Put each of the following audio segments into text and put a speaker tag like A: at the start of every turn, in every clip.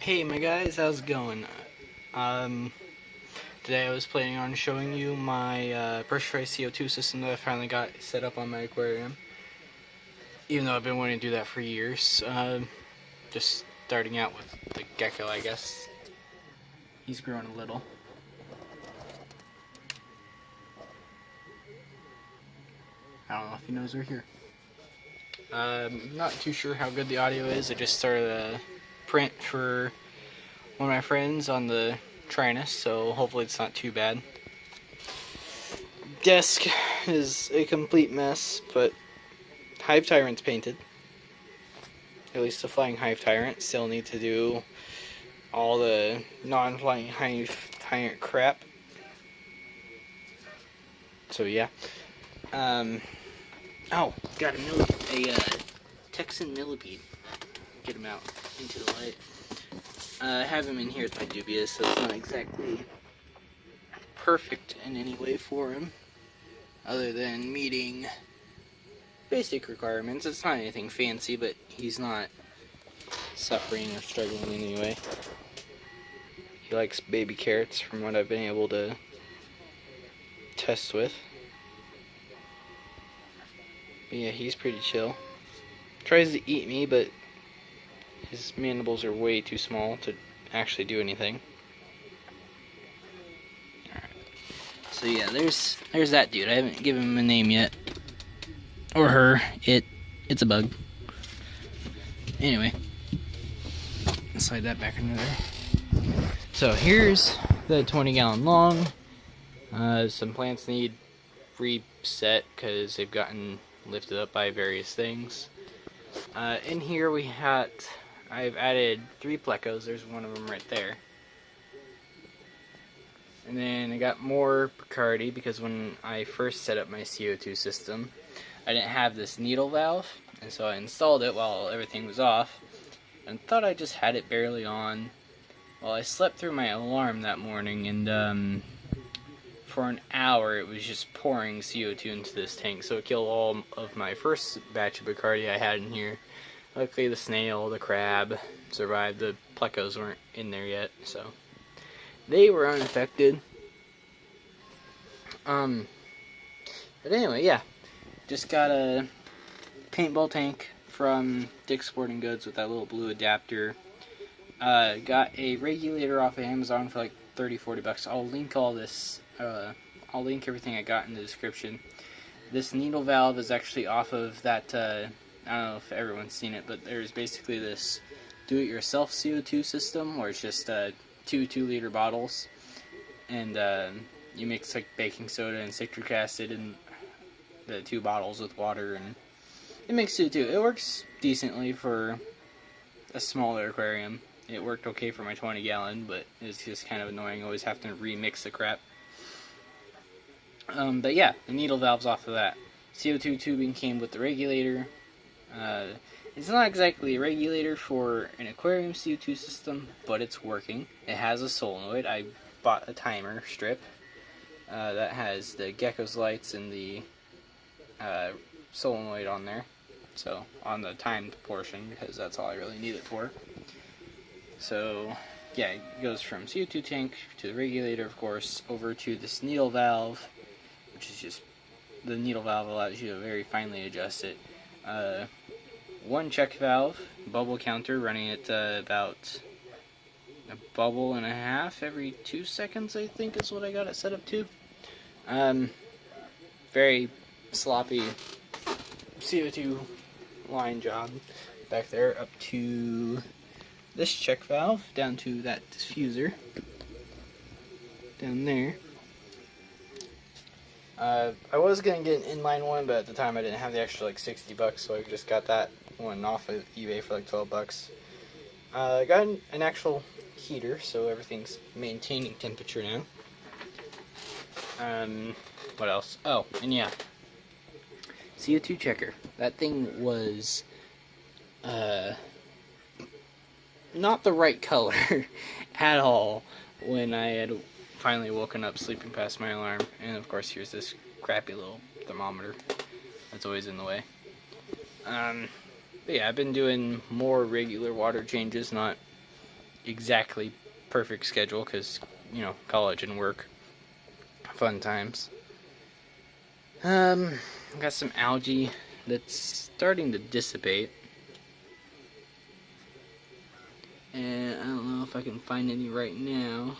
A: Hey my guys, how's it going? Today I was planning on showing you my pressurized CO2 system that I finally got set up on my aquarium. Even though I've been wanting to do that for years. Just starting out with the gecko, I guess. He's grown a little. I don't know if he knows we're here. Not too sure how good the audio is. I just started a print for one of my friends on the Trinus, so hopefully it's not too bad. Desk is a complete mess, but Hive Tyrant's painted. At least the Flying Hive Tyrant. Still need to do all the non-flying Hive Tyrant crap. So yeah. Oh, got a Texan millipede. Get him out into the light. I have him in here with my dubias, so it's not exactly perfect in any way for him, other than meeting basic requirements. It's not anything fancy, but he's not suffering or struggling in any way. He likes baby carrots from what I've been able to test with. But yeah, he's pretty chill. Tries to eat me, but his mandibles are way too small to actually do anything. Alright. So yeah, there's that dude. I haven't given him a name yet. Or her. It's a bug. Anyway. Slide that back into there. So here's the 20-gallon long. Some plants need reset because they've gotten lifted up by various things. In here I've added 3 plecos. There's one of them right there. And then I got more Picardi because when I first set up my CO2 system, I didn't have this needle valve, and so I installed it while everything was off, and thought I just had it barely on. Well, I slept through my alarm that morning, and for an hour it was just pouring CO2 into this tank, so it killed all of my first batch of Bacardi I had in here. Luckily the snail, the crab survived. The plecos weren't in there yet, so they were unaffected. But anyway, yeah. Just got a paintball tank from Dick's Sporting Goods with that little blue adapter. Got a regulator off of Amazon for like 30-40 bucks. I'll link all this. I'll link everything I got in the description. This needle valve is actually off of that, I don't know if everyone's seen it, but there's basically this do-it-yourself CO2 system where it's just 2 2-liter bottles, and you mix like baking soda and citric acid in the 2 bottles with water, and it makes CO2. It works decently for a smaller aquarium. It worked okay for my 20-gallon, but it's just kind of annoying always having to remix the crap. But yeah, the needle valve's off of that. CO2 tubing came with the regulator. It's not exactly a regulator for an aquarium CO2 system, but it's working. It has a solenoid. I bought a timer strip that has the gecko's lights and the solenoid on there. So, on the timed portion, because that's all I really need it for. So, yeah, it goes from CO2 tank to the regulator, of course, over to this needle valve, which is just, the needle valve allows you to very finely adjust it. 1 check valve, bubble counter running at about a bubble and a half every 2 seconds, I think is what I got it set up to. Very sloppy CO2 line job back there, up to this check valve, down to that diffuser down there. I was going to get an inline one, but at the time I didn't have the extra like 60 bucks, so I just got that one off of eBay for like 12 bucks. I got an actual heater, so everything's maintaining temperature now. What else? Oh, and yeah, CO2 checker. That thing was not the right color at all when I had finally woken up sleeping past my alarm. And of course here's this crappy little thermometer that's always in the way. But yeah, I've been doing more regular water changes, not exactly perfect schedule because, you know, college and work. Fun times. Got some algae that's starting to dissipate. And I don't know if I can find any right now.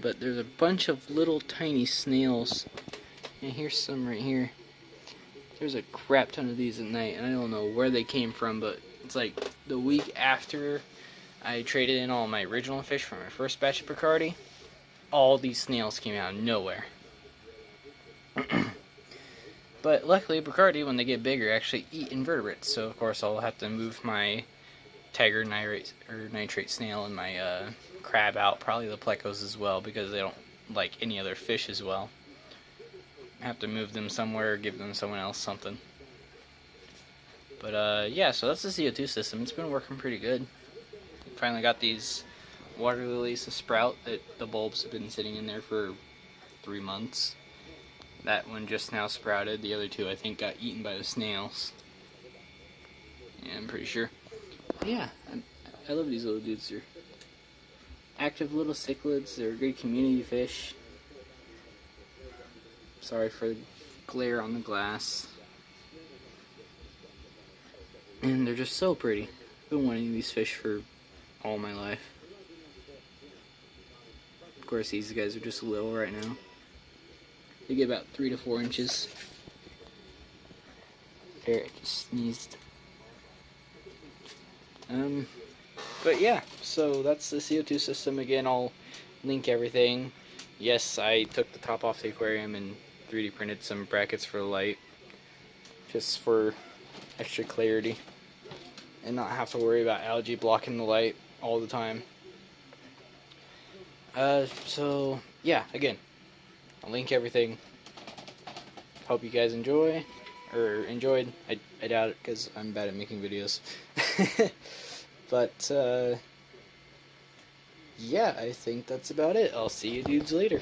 A: But there's a bunch of little tiny snails. And here's some right here. There's a crap ton of these at night, and I don't know where they came from, but it's like the week after I traded in all my original fish from my first batch of Picardi, all these snails came out of nowhere. But luckily, Picardi, when they get bigger, actually eat invertebrates, so of course I'll have to move my tiger nitrate snail and my crab out, probably the plecos as well, because they don't like any other fish as well. I have to move them somewhere or give them someone else something. But yeah, so that's the CO2 system. It's been working pretty good. Finally got these water lilies to sprout. The bulbs have been sitting in there for 3 months. That one just now sprouted. The other two I think got eaten by the snails. Yeah, I'm pretty sure. But yeah, I love these little dudes. They're active little cichlids. They're a great community fish. Sorry for the glare on the glass. And they're just so pretty. I've been wanting these fish for all my life. Of course, these guys are just little right now. They get about 3 to 4 inches. Ferret just sneezed. But yeah, so that's the CO2 system. Again, I'll link everything. Yes, I took the top off the aquarium and 3D printed some brackets for the light, just for extra clarity and not have to worry about algae blocking the light all the time. So yeah, again, I'll link everything. Hope you guys enjoyed. I doubt it because I'm bad at making videos. But yeah, I think that's about it. I'll see you dudes later.